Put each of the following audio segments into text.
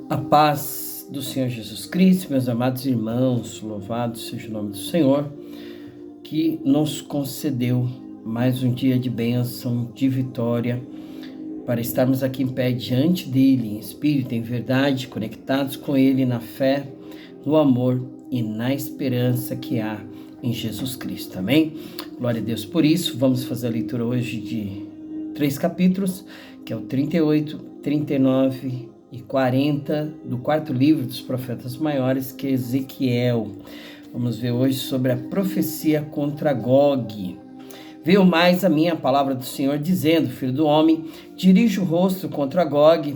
A paz do Senhor Jesus Cristo, meus amados irmãos, louvado seja o nome do Senhor, que nos concedeu mais um dia de bênção, de vitória, para estarmos aqui em pé diante dEle, em espírito, em verdade, conectados com Ele na fé, no amor e na esperança que há em Jesus Cristo. Amém? Glória a Deus por isso. Vamos fazer a leitura hoje de 3 capítulos, que é o 38, 39 e 40 do quarto livro dos profetas maiores, que é Ezequiel. Vamos ver hoje sobre a profecia contra Gog. Veio mais a minha palavra do Senhor, dizendo: Filho do homem, dirige o rosto contra Gog,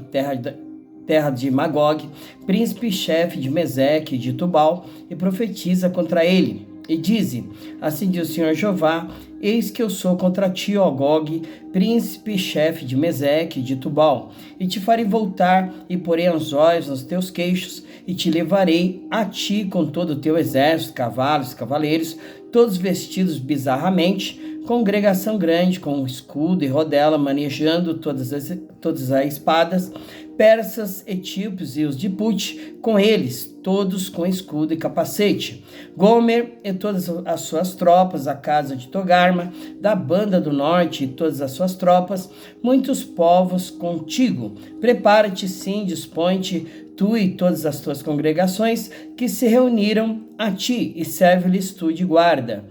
terra de Magog, príncipe chefe de Meseque e de Tubal, e profetiza contra ele. E dize: assim diz o Senhor Jeová: eis que eu sou contra ti, ó Gog, príncipe chefe de Meseque e de Tubal, e te farei voltar, e porei anzóis nos teus queixos, e te levarei a ti com todo o teu exército, cavalos, cavaleiros, todos vestidos bizarramente, congregação grande, com escudo e rodela, manejando todas as espadas, persas, etíopes e os de Put, com eles, todos com escudo e capacete. Gomer e todas as suas tropas, a casa de Togarma, da banda do norte e todas as suas tropas, muitos povos contigo. Prepara-te, sim, dispõe-te, tu e todas as tuas congregações, que se reuniram a ti, e serve-lhes tu de guarda.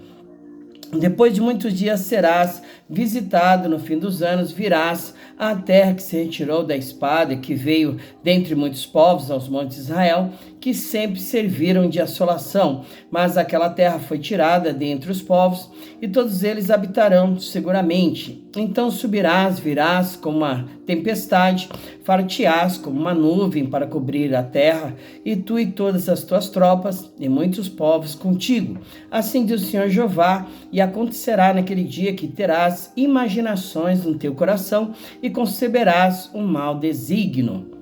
Depois de muitos dias serás visitado, no fim dos anos virás à terra que se retirou da espada e que veio dentre muitos povos aos montes de Israel, que sempre serviram de assolação. Mas aquela terra foi tirada dentre os povos, e todos eles habitarão seguramente. Então subirás, virás como uma tempestade, far-te-ás como uma nuvem para cobrir a terra, e tu e todas as tuas tropas, e muitos povos contigo. Assim diz o Senhor Jeová: e acontecerá naquele dia que terás imaginações no teu coração, e conceberás um mau desígnio.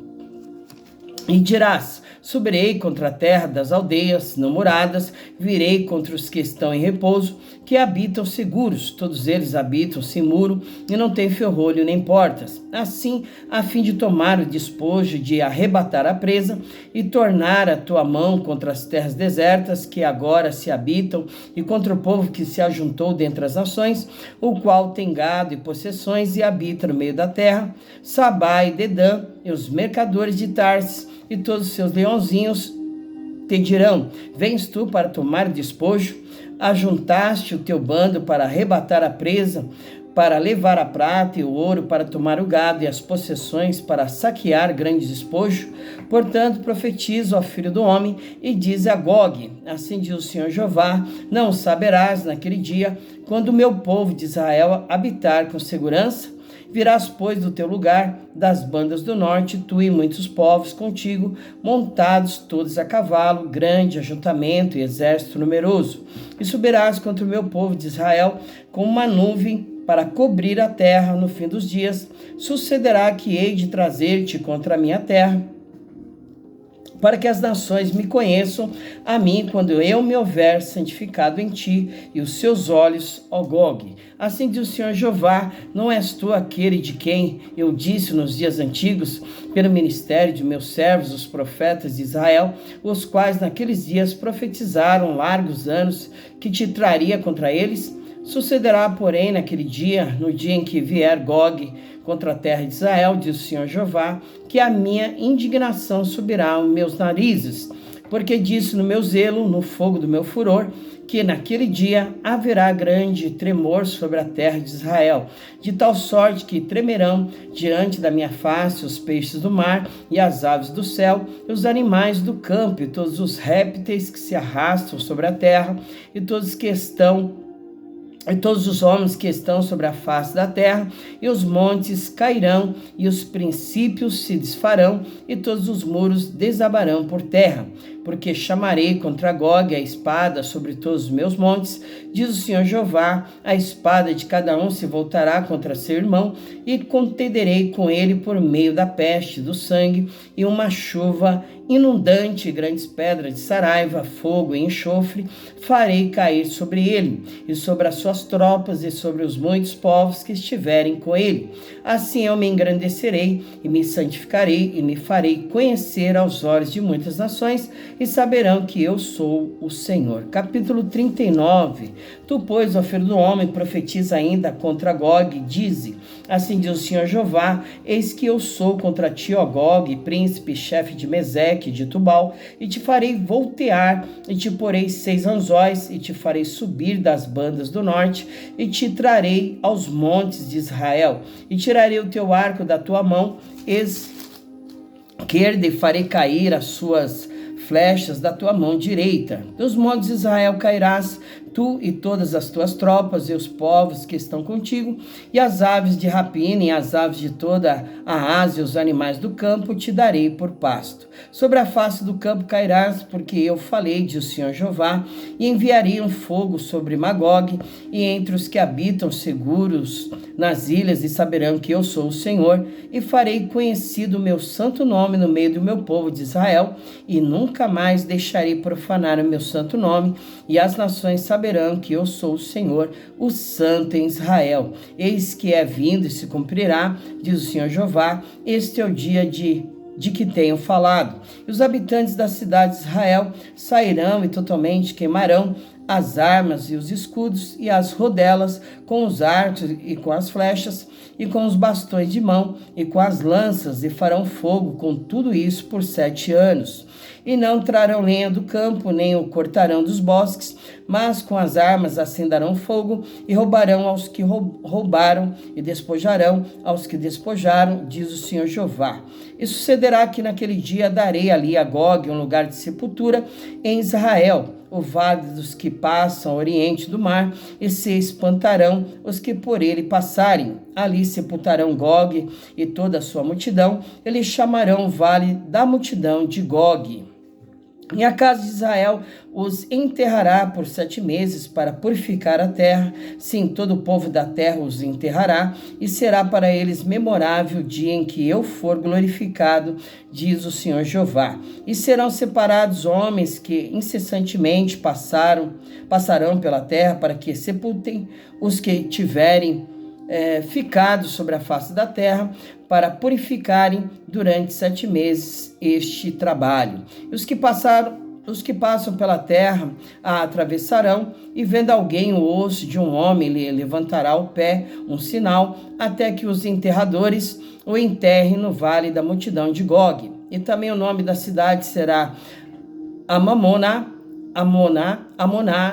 E dirás: subirei contra a terra das aldeias não muradas, virei contra os que estão em repouso, que habitam seguros. Todos eles habitam sem muro, e não têm ferrolho nem portas. Assim, a fim de tomar o despojo, de arrebatar a presa, e tornar a tua mão contra as terras desertas, que agora se habitam, e contra o povo que se ajuntou dentre as nações, o qual tem gado e possessões, e habita no meio da terra, Sabá e Dedã, e os mercadores de Tarsis, e todos os seus leãozinhos te dirão: vens tu para tomar despojo? Ajuntaste o teu bando para arrebatar a presa, para levar a prata e o ouro, para tomar o gado e as possessões, para saquear grande despojo? Portanto, profetiza, ó filho do homem, e diz a Gog: assim diz o Senhor Jeová: não saberás naquele dia, quando o meu povo de Israel habitar com segurança? Virás, pois, do teu lugar, das bandas do norte, tu e muitos povos contigo, montados todos a cavalo, grande ajuntamento e exército numeroso. E subirás contra o meu povo de Israel com uma nuvem para cobrir a terra no fim dos dias. Sucederá que hei de trazer-te contra a minha terra, para que as nações me conheçam a mim, quando eu me houver santificado em ti, e os seus olhos, ó Gog. Assim diz o Senhor Jeová: não és tu aquele de quem eu disse nos dias antigos, pelo ministério de meus servos, os profetas de Israel, os quais naqueles dias profetizaram largos anos, que te traria contra eles? Sucederá, porém, naquele dia, no dia em que vier Gog contra a terra de Israel, diz o Senhor Jeová, que a minha indignação subirá aos meus narizes, porque disse no meu zelo, no fogo do meu furor, que naquele dia haverá grande tremor sobre a terra de Israel, de tal sorte que tremerão diante da minha face os peixes do mar e as aves do céu, e os animais do campo, e todos os répteis que se arrastam sobre a terra, e todos os homens que estão sobre a face da terra, e os montes cairão, e os princípios se desfarão, e todos os muros desabarão por terra. Porque chamarei contra Gog a espada sobre todos os meus montes, diz o Senhor Jeová: a espada de cada um se voltará contra seu irmão, e contenderei com ele por meio da peste, do sangue, e uma chuva inundante, grandes pedras de saraiva, fogo e enxofre, farei cair sobre ele, e sobre a sua suas tropas e sobre os muitos povos que estiverem com ele. Assim eu me engrandecerei e me santificarei e me farei conhecer aos olhos de muitas nações e saberão que eu sou o Senhor. Capítulo 39. Tu, pois, ó filho do homem, profetiza ainda contra Gog, dize: assim diz o Senhor Jeová, eis que eu sou contra ti, ó Gog, príncipe, chefe de Meseque, de Tubal, e te farei voltear, e te porei 6 anzóis, e te farei subir das bandas do norte, e te trarei aos montes de Israel, e tirarei o teu arco da tua mão esquerda, e farei cair as suas flechas da tua mão direita. Dos montes de Israel cairás, tu e todas as tuas tropas, e os povos que estão contigo, e as aves de rapina, e as aves de toda a Ásia, e os animais do campo, te darei por pasto. Sobre a face do campo cairás, porque eu falei, diz o Senhor Jeová, e enviarei um fogo sobre Magog, e entre os que habitam seguros nas ilhas, e saberão que eu sou o Senhor, e farei conhecido o meu santo nome no meio do meu povo de Israel, e nunca mais deixarei profanar o meu santo nome, e as nações saberão que eu sou o Senhor, o Santo em Israel. Eis que é vindo e se cumprirá, diz o Senhor Jeová, este é o dia de que tenho falado. E os habitantes da cidade de Israel sairão e totalmente queimarão as armas e os escudos e as rodelas com os arcos e com as flechas e com os bastões de mão e com as lanças, e farão fogo com tudo isso por 7 anos. E não trarão lenha do campo, nem o cortarão dos bosques, mas com as armas acenderão fogo e roubarão aos que roubaram e despojarão aos que despojaram, diz o Senhor Jeová. E sucederá que naquele dia darei ali a Gog um lugar de sepultura em Israel, o vale dos que passam ao oriente do mar, e se espantarão os que por ele passarem. Ali sepultarão Gog e toda a sua multidão, eles chamarão o vale da multidão de Gog. E a casa de Israel os enterrará por 7 meses para purificar a terra. Sim, todo o povo da terra os enterrará, e será para eles memorável o dia em que eu for glorificado, diz o Senhor Jeová. E serão separados homens que incessantemente passarão pela terra, para que sepultem os que tiverem ficado sobre a face da terra, para purificarem durante 7 meses este trabalho. E os que passam pela terra a atravessarão, e vendo alguém o osso de um homem, lhe levantará o pé, um sinal, até que os enterradores o enterrem no vale da multidão de Gog. E também o nome da cidade será Amoná,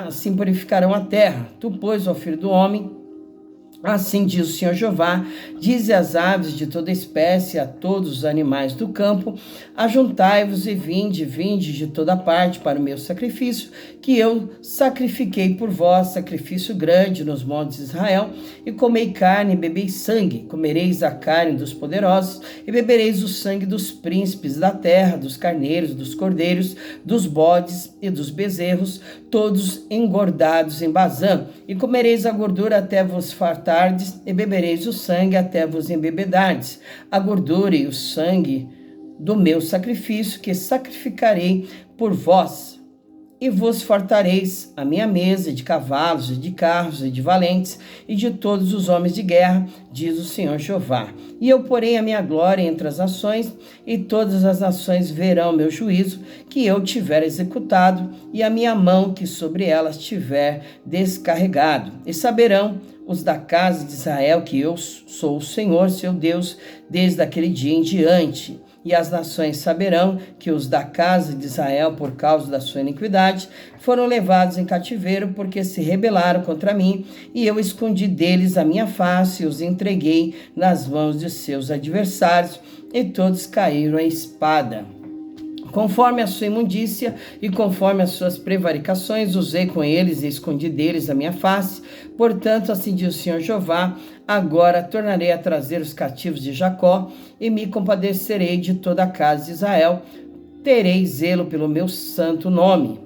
assim purificarão a terra. Tu, pois, ó filho do homem, assim diz o Senhor Jeová, dize às aves de toda espécie, a todos os animais do campo: ajuntai-vos e vinde de toda parte para o meu sacrifício, que eu sacrifiquei por vós, sacrifício grande nos montes de Israel, e comei carne e bebei sangue. Comereis a carne dos poderosos, e bebereis o sangue dos príncipes da terra, dos carneiros, dos cordeiros, dos bodes e dos bezerros, todos engordados em Bazã, e comereis a gordura até vos fartardes, e bebereis o sangue até vos embebedardes, a gordura e o sangue do meu sacrifício, que sacrificarei por vós. E vos fartareis a minha mesa de cavalos e de carros e de valentes e de todos os homens de guerra, diz o Senhor Jeová. E eu porei a minha glória entre as nações, e todas as nações verão meu juízo, que eu tiver executado, e a minha mão que sobre elas tiver descarregado. E saberão os da casa de Israel que eu sou o Senhor, seu Deus, desde aquele dia em diante. E as nações saberão que os da casa de Israel, por causa da sua iniquidade, foram levados em cativeiro, porque se rebelaram contra mim, e eu escondi deles a minha face e os entreguei nas mãos de seus adversários, e todos caíram à espada. Conforme a sua imundícia e conforme as suas prevaricações, usei com eles e escondi deles a minha face. Portanto, assim diz o Senhor Jeová, agora tornarei a trazer os cativos de Jacó, e me compadecerei de toda a casa de Israel. Terei zelo pelo meu santo nome.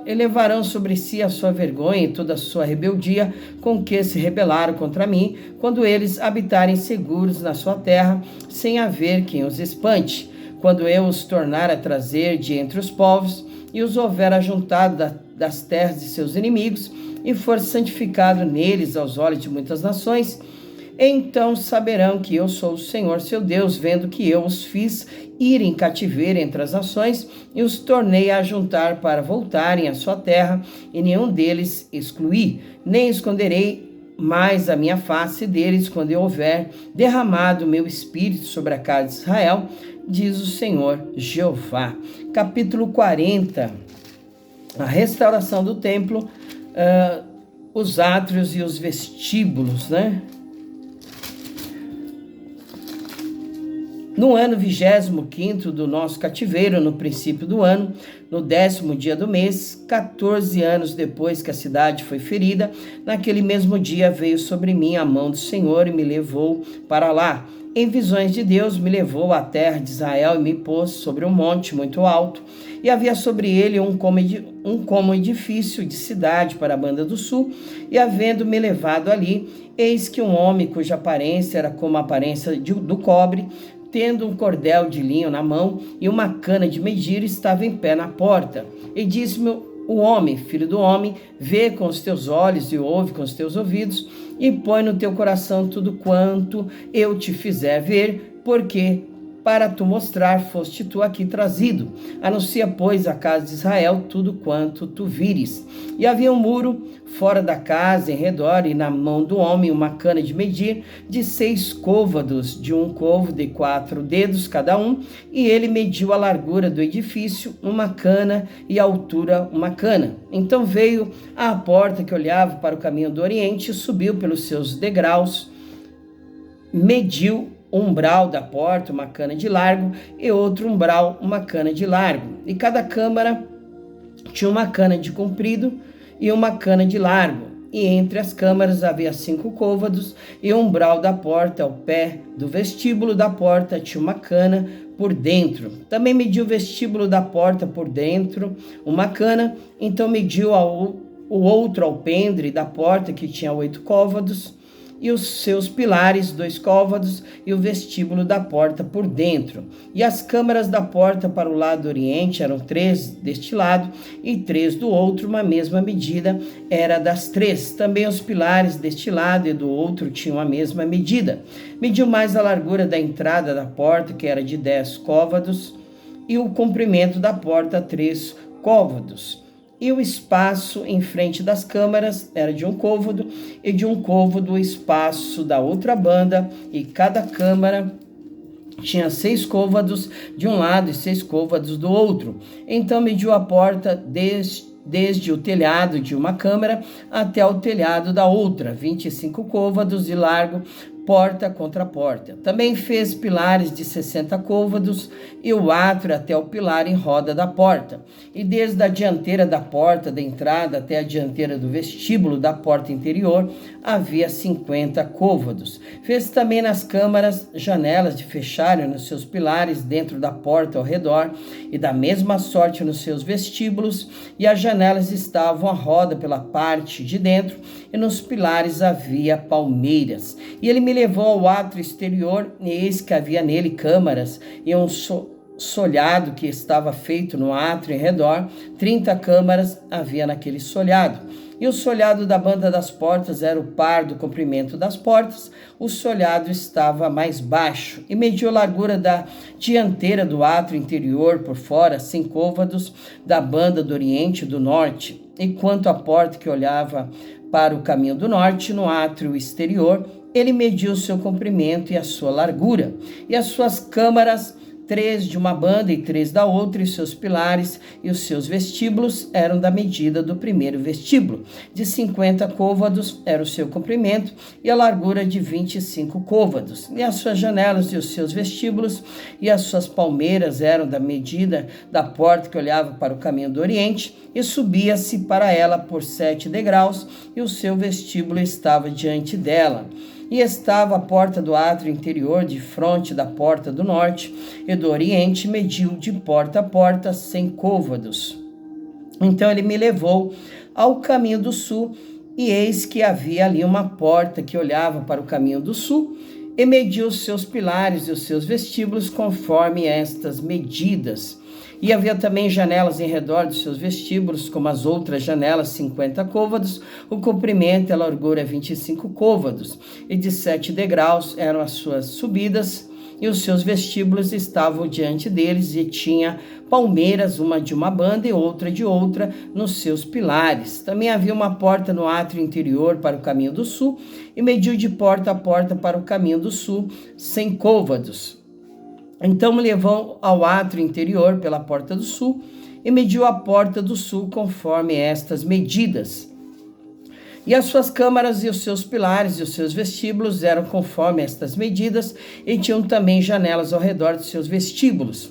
Elevarão sobre si a sua vergonha e toda a sua rebeldia, com que se rebelaram contra mim, quando eles habitarem seguros na sua terra, sem haver quem os espante. Quando eu os tornar a trazer de entre os povos, e os houver ajuntado das terras de seus inimigos, e for santificado neles aos olhos de muitas nações, então saberão que eu sou o Senhor seu Deus, vendo que eu os fiz ir em cativeiro entre as nações e os tornei a juntar para voltarem à sua terra, e nenhum deles excluí, nem esconderei mais a minha face deles quando eu houver derramado o meu espírito sobre a casa de Israel, diz o Senhor Jeová. Capítulo 40, a restauração do templo, os átrios e os vestíbulos, né? No ano 25º do nosso cativeiro, no princípio do ano, no 10º dia do mês, 14 anos depois que a cidade foi ferida, naquele mesmo dia veio sobre mim a mão do Senhor e me levou para lá. Em visões de Deus, me levou à terra de Israel e me pôs sobre um monte muito alto, e havia sobre ele um como edifício de cidade para a banda do sul, e havendo-me levado ali, eis que um homem cuja aparência era como a aparência do cobre, tendo um cordel de linho na mão e uma cana de medir, estava em pé na porta. E disse-me o homem: filho do homem, vê com os teus olhos e ouve com os teus ouvidos, e põe no teu coração tudo quanto eu te fizer ver, porque para tu mostrar foste tu aqui trazido. Anuncia, pois, à casa de Israel tudo quanto tu vires. E havia um muro fora da casa, em redor, e na mão do homem uma cana de medir, de 6 côvados, de um côvado de 4 dedos cada um, e ele mediu a largura do edifício, uma cana, e a altura, uma cana. Então veio à porta que olhava para o caminho do oriente, subiu pelos seus degraus, mediu o umbral da porta, uma cana de largo, e outro umbral, uma cana de largo. E cada câmara tinha uma cana de comprido e uma cana de largo. E entre as câmaras havia 5 côvados, e o umbral da porta, ao pé do vestíbulo da porta, tinha uma cana por dentro. Também mediu o vestíbulo da porta por dentro, uma cana. Então mediu o outro alpendre da porta, que tinha 8 côvados, e os seus pilares, 2 côvados, e o vestíbulo da porta por dentro. E as câmaras da porta para o lado oriente eram 3 deste lado e 3 do outro, uma mesma medida era das 3. Também os pilares deste lado e do outro tinham a mesma medida. Mediu mais a largura da entrada da porta, que era de 10 côvados, e o comprimento da porta, 3 côvados. E o espaço em frente das câmaras era de 1 côvado, e de 1 côvado o espaço da outra banda, e cada câmara tinha 6 côvados de um lado e 6 côvados do outro. Então mediu a porta desde o telhado de uma câmara até o telhado da outra, 25 côvados de largo, porta contra porta. Também fez pilares de 60 côvados e o átrio até o pilar em roda da porta. E desde a dianteira da porta da entrada até a dianteira do vestíbulo da porta interior havia 50 côvados. Fez também nas câmaras janelas de fecharem nos seus pilares dentro da porta ao redor, e da mesma sorte nos seus vestíbulos, e as janelas estavam à roda pela parte de dentro, e nos pilares havia palmeiras. E ele me levou ao átrio exterior, e eis que havia nele câmaras, e um solhado que estava feito no átrio em redor. 30 câmaras havia naquele solhado. E o solhado da banda das portas era o par do comprimento das portas. O solhado estava mais baixo, e mediu a largura da dianteira do átrio interior por fora, 5 côvados, da banda do oriente e do norte. E quanto à porta que olhava para o caminho do norte, no átrio exterior, ele mediu o seu comprimento e a sua largura, e as suas câmaras, 3 de uma banda e 3 da outra, e seus pilares e os seus vestíbulos eram da medida do primeiro vestíbulo. De 50 côvados era o seu comprimento, e a largura de 25 côvados. E as suas janelas e os seus vestíbulos e as suas palmeiras eram da medida da porta que olhava para o caminho do oriente, e subia-se para ela por 7 degraus, e o seu vestíbulo estava diante dela. E estava a porta do átrio interior de fronte da porta do norte, e do oriente mediu de porta a porta 100 côvados. Então ele me levou ao caminho do sul, e eis que havia ali uma porta que olhava para o caminho do sul, e mediu os seus pilares e os seus vestíbulos conforme estas medidas. E havia também janelas em redor dos seus vestíbulos, como as outras janelas, 50 côvados, o comprimento e a largura 25 côvados, e de 7 degraus eram as suas subidas, e os seus vestíbulos estavam diante deles, e tinha palmeiras, uma de uma banda e outra de outra, nos seus pilares. Também havia uma porta no átrio interior para o caminho do sul, e mediu de porta a porta para o caminho do sul 100 côvados. Então me levou ao átrio interior pela porta do sul, e mediu a porta do sul conforme estas medidas. E as suas câmaras e os seus pilares e os seus vestíbulos eram conforme estas medidas, e tinham também janelas ao redor de seus vestíbulos.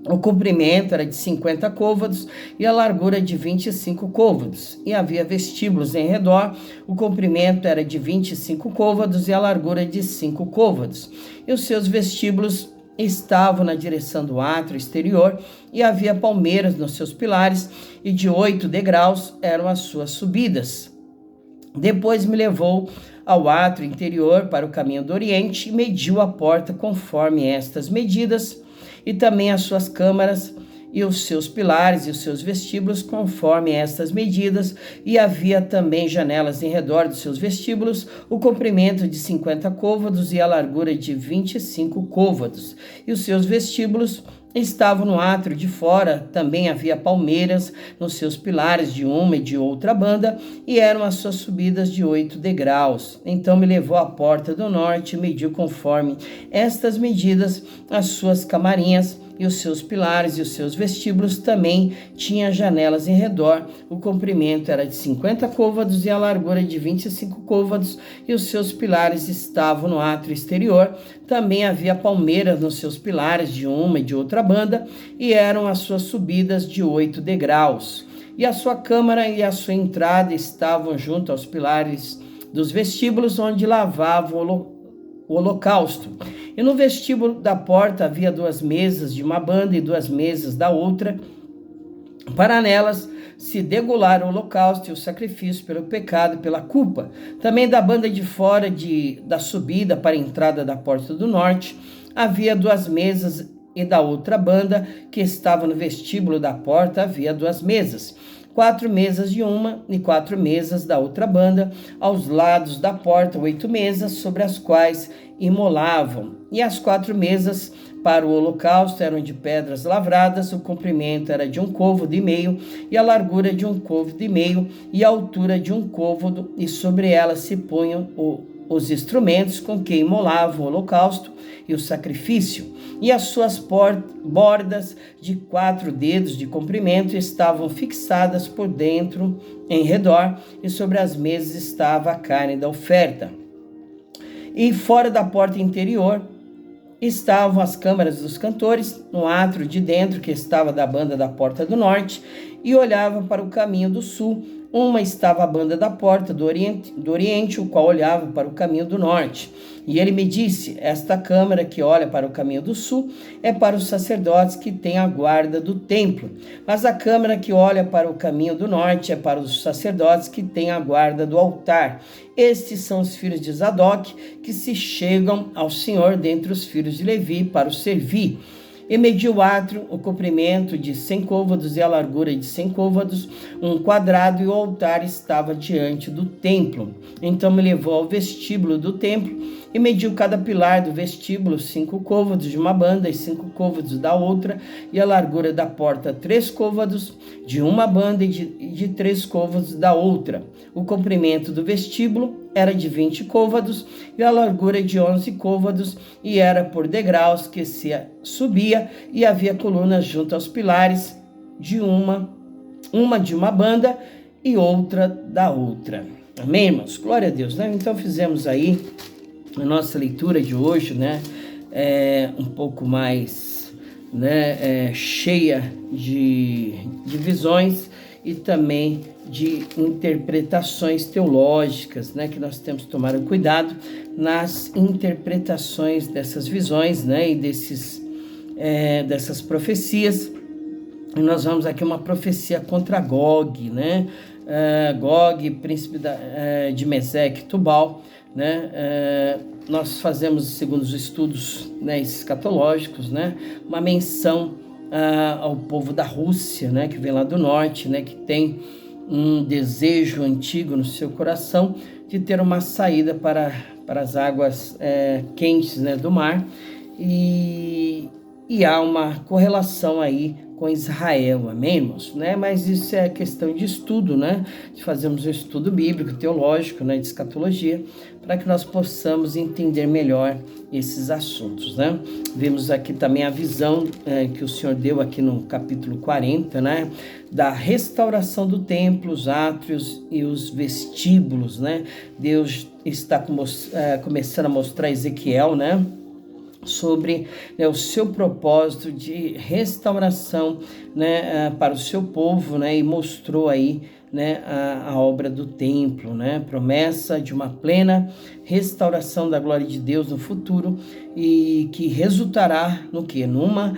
O comprimento era de 50 côvados e a largura de 25 côvados. E havia vestíbulos em redor, o comprimento era de 25 côvados e a largura de 5 côvados. E os seus vestíbulos estavam na direção do átrio exterior, e havia palmeiras nos seus pilares, e de 8 degraus eram as suas subidas. Depois me levou ao átrio interior para o caminho do oriente, e mediu a porta conforme estas medidas, e também as suas câmaras, e os seus pilares e os seus vestíbulos conforme estas medidas, e havia também janelas em redor dos seus vestíbulos, o comprimento de 50 côvados e a largura de 25 côvados, e os seus vestíbulos estavam no átrio de fora. Também havia palmeiras nos seus pilares de uma e de outra banda, e eram as suas subidas de 8 degraus. Então me levou à porta do norte e mediu conforme estas medidas as suas camarinhas, e os seus pilares e os seus vestíbulos também tinham janelas em redor. O comprimento era de 50 côvados e a largura de 25 côvados, e os seus pilares estavam no átrio exterior. Também havia palmeiras nos seus pilares de uma e de outra banda, e eram as suas subidas de 8 degraus. E a sua câmara e a sua entrada estavam junto aos pilares dos vestíbulos, onde lavavam o holocausto. E no vestíbulo da porta havia 2 mesas de uma banda e 2 mesas da outra, para nelas se degolar o holocausto e o sacrifício pelo pecado e pela culpa. Também da banda de fora da subida para a entrada da porta do norte havia 2 mesas, e da outra banda que estava no vestíbulo da porta havia 2 mesas. 4 mesas de uma e 4 mesas da outra banda, aos lados da porta 8 mesas, sobre as quais imolavam. E as 4 mesas para o holocausto eram de pedras lavradas, o comprimento era de 1 côvado e meio, e a largura de 1 côvado e meio, e a altura de 1 côvado, e sobre elas se punham os instrumentos com que imolavam o holocausto e o sacrifício. E as suas bordas de 4 dedos de comprimento estavam fixadas por dentro, em redor, e sobre as mesas estava a carne da oferta. E fora da porta interior estavam as câmaras dos cantores, no átrio de dentro, que estava da banda da porta do norte, e olhava para o caminho do sul. Uma estava a banda da porta do oriente, o qual olhava para o caminho do norte. E ele me disse: esta câmara que olha para o caminho do sul é para os sacerdotes que têm a guarda do templo, mas a câmara que olha para o caminho do norte é para os sacerdotes que têm a guarda do altar. Estes são os filhos de Zadok, que se chegam ao Senhor dentre os filhos de Levi para o servir. E mediu o átrio, o comprimento de 100 côvados e a largura de 100 côvados, 1 quadrado, e o altar estava diante do templo. Então me levou ao vestíbulo do templo, e mediu cada pilar do vestíbulo 5 côvados de uma banda e 5 côvados da outra, e a largura da porta 3 côvados de uma banda e de 3 côvados da outra. O comprimento do vestíbulo era de 20 côvados e a largura de 11 côvados, e era por degraus que se subia, e havia colunas junto aos pilares, de uma de uma banda e outra da outra. Amém, irmãos? Glória a Deus, né? Então fizemos aí a nossa leitura de hoje, né? Um pouco mais, né? Cheia de visões e também de interpretações teológicas, né, que nós temos que tomar cuidado nas interpretações dessas visões, né, e dessas profecias. E nós vamos aqui uma profecia contra Gog, né, Gog, príncipe de Meseque, Tubal, né. Nós fazemos, segundo os estudos, né, escatológicos, né, uma menção ao povo da Rússia, né, que vem lá do norte, né, que tem um desejo antigo no seu coração de ter uma saída para as águas quentes, né, do mar, e há uma correlação aí com Israel, amém, irmãos? Né? Mas isso é questão de estudo, né? De fazermos um estudo bíblico, teológico, né? De escatologia, para que nós possamos entender melhor esses assuntos, né? Vemos aqui também a visão que o Senhor deu aqui no capítulo 40, né? Da restauração do templo, os átrios e os vestíbulos, né? Deus está começando a mostrar a Ezequiel, né? Sobre o seu propósito de restauração, né, para o seu povo, né, e mostrou aí, né, a obra do templo, né, promessa de uma plena restauração da glória de Deus no futuro e que resultará no quê? Numa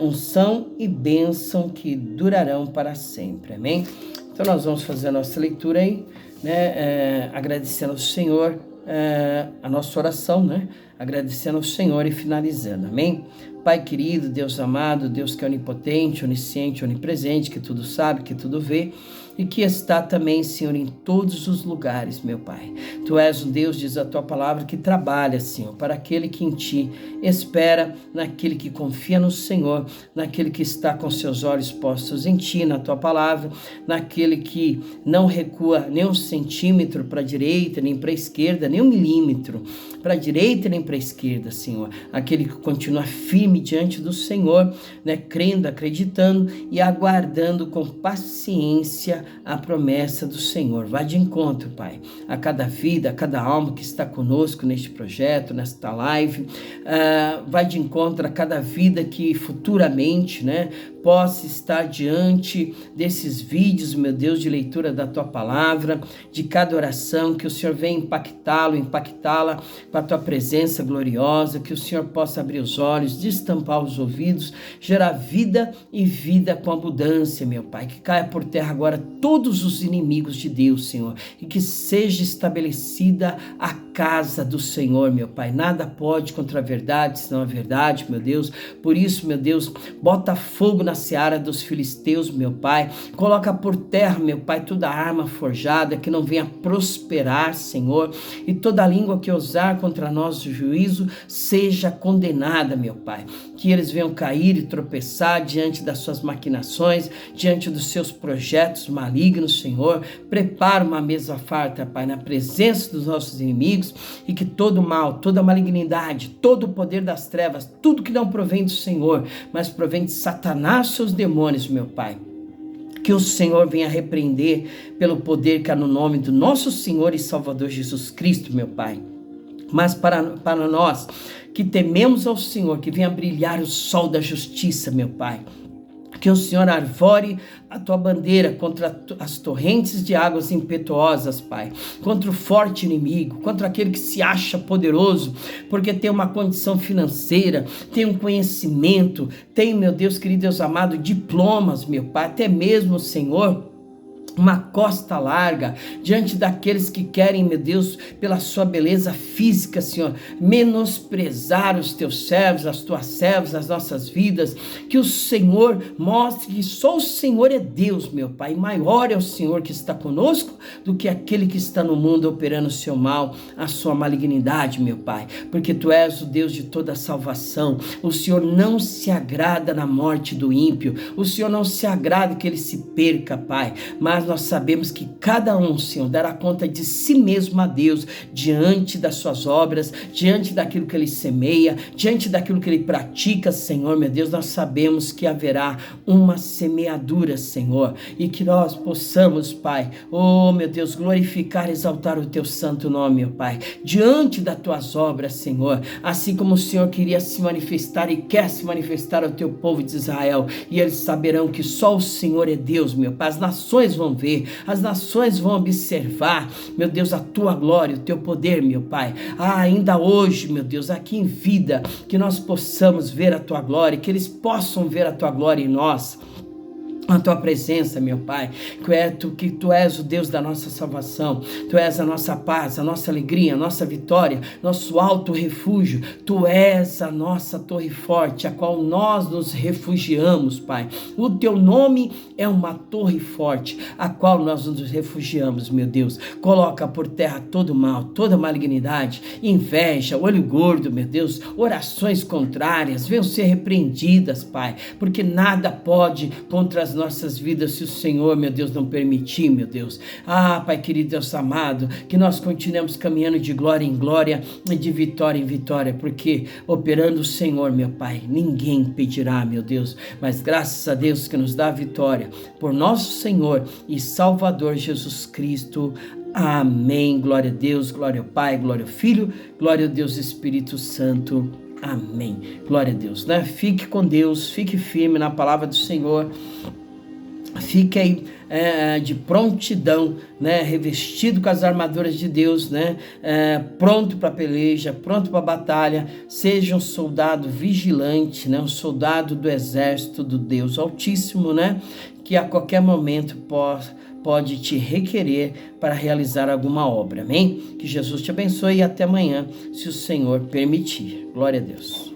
unção e bênção que durarão para sempre, amém? Então nós vamos fazer a nossa leitura aí, né, agradecendo ao Senhor a nossa oração, né? Agradecendo ao Senhor e finalizando, amém? Pai querido, Deus amado, Deus que é onipotente, onisciente, onipresente, que tudo sabe, que tudo vê e que está também, Senhor, em todos os lugares, meu Pai. Tu és um Deus, diz a tua palavra, que trabalha, Senhor, para aquele que em ti espera, naquele que confia no Senhor, naquele que está com seus olhos postos em ti, na tua palavra, naquele que não recua nem um centímetro para a direita, nem para a esquerda, nem um milímetro para a direita, nem para a esquerda, Senhor. Aquele que continua firme diante do Senhor, né, crendo, acreditando e aguardando com paciência a promessa do Senhor. Vá de encontro, Pai, a cada vida, a cada alma que está conosco neste projeto, nesta live. Vai de encontro a cada vida que futuramente, né, possa estar diante desses vídeos, meu Deus, de leitura da Tua Palavra, de cada oração, que o Senhor venha impactá-la com a Tua presença gloriosa, que o Senhor possa abrir os olhos, destampar os ouvidos, gerar vida e vida com abundância, meu Pai, que caia por terra agora todos os inimigos de Deus, Senhor, e que seja estabelecida a casa do Senhor, meu Pai. Nada pode contra a verdade, senão a verdade, meu Deus. Por isso, meu Deus, bota fogo na seara dos filisteus, meu Pai. Coloca por terra, meu Pai, toda arma forjada que não venha prosperar, Senhor, e toda língua que ousar contra nós o juízo seja condenada, meu Pai. Que eles venham cair e tropeçar diante das suas maquinações, diante dos seus projetos malignos, Senhor. Prepara uma mesa farta, Pai, na presença dos nossos inimigos, e que todo mal, toda malignidade, todo o poder das trevas, tudo que não provém do Senhor, mas provém de Satanás, seus demônios, meu Pai, que o Senhor venha repreender pelo poder que há no nome do nosso Senhor e Salvador Jesus Cristo, meu Pai. Mas para nós que tememos ao Senhor, que venha brilhar o sol da justiça, meu Pai. Que o Senhor arvore a tua bandeira contra as torrentes de águas impetuosas, Pai, contra o forte inimigo, contra aquele que se acha poderoso, porque tem uma condição financeira, tem um conhecimento, tem, meu Deus querido, Deus amado, diplomas, meu Pai, até mesmo, Senhor, uma costa larga, diante daqueles que querem, meu Deus, pela sua beleza física, Senhor, menosprezar os teus servos, as tuas servas, as nossas vidas. Que o Senhor mostre que só o Senhor é Deus, meu Pai, maior é o Senhor que está conosco do que aquele que está no mundo operando o seu mal, a sua malignidade, meu Pai, porque Tu és o Deus de toda salvação. O Senhor não se agrada na morte do ímpio, o Senhor não se agrada que ele se perca, Pai, mas nós sabemos que cada um, Senhor, dará conta de si mesmo a Deus, diante das suas obras, diante daquilo que ele semeia, diante daquilo que ele pratica, Senhor, meu Deus, nós sabemos que haverá uma semeadura, Senhor, e que nós possamos, Pai, oh, meu Deus, glorificar, exaltar o Teu santo nome, meu Pai, diante das Tuas obras, Senhor, assim como o Senhor queria se manifestar e quer se manifestar ao Teu povo de Israel, e eles saberão que só o Senhor é Deus, meu Pai. As nações vão ver, as nações vão observar, meu Deus, a Tua glória, o Teu poder, meu Pai. Ainda hoje, meu Deus, aqui em vida, que nós possamos ver a Tua glória, que eles possam ver a Tua glória em nós. a tua presença, meu Pai, que tu és o Deus da nossa salvação, tu és a nossa paz, a nossa alegria, a nossa vitória, nosso alto refúgio, tu és a nossa torre forte, a qual nós nos refugiamos, Pai. O teu nome é uma torre forte, a qual nós nos refugiamos, meu Deus. Coloca por terra todo mal, toda malignidade, inveja, olho gordo, meu Deus, orações contrárias, venham ser repreendidas, Pai, porque nada pode contra as nossas vidas se o Senhor, meu Deus, não permitir, meu Deus. Pai querido, Deus amado, que nós continuemos caminhando de glória em glória e de vitória em vitória, porque operando o Senhor, meu Pai, ninguém impedirá, meu Deus, mas graças a Deus que nos dá a vitória, por nosso Senhor e Salvador Jesus Cristo. Amém. Glória a Deus, glória ao Pai, glória ao Filho, glória ao Deus Espírito Santo. Amém. Glória a Deus, né? Fique com Deus, fique firme na palavra do Senhor. Fique aí de prontidão, né? Revestido com as armaduras de Deus, né? Pronto para a peleja, pronto para a batalha. Seja um soldado vigilante, né? Um soldado do exército do Deus Altíssimo, né? Que a qualquer momento pode te requerer para realizar alguma obra, amém? Que Jesus te abençoe e até amanhã, se o Senhor permitir. Glória a Deus.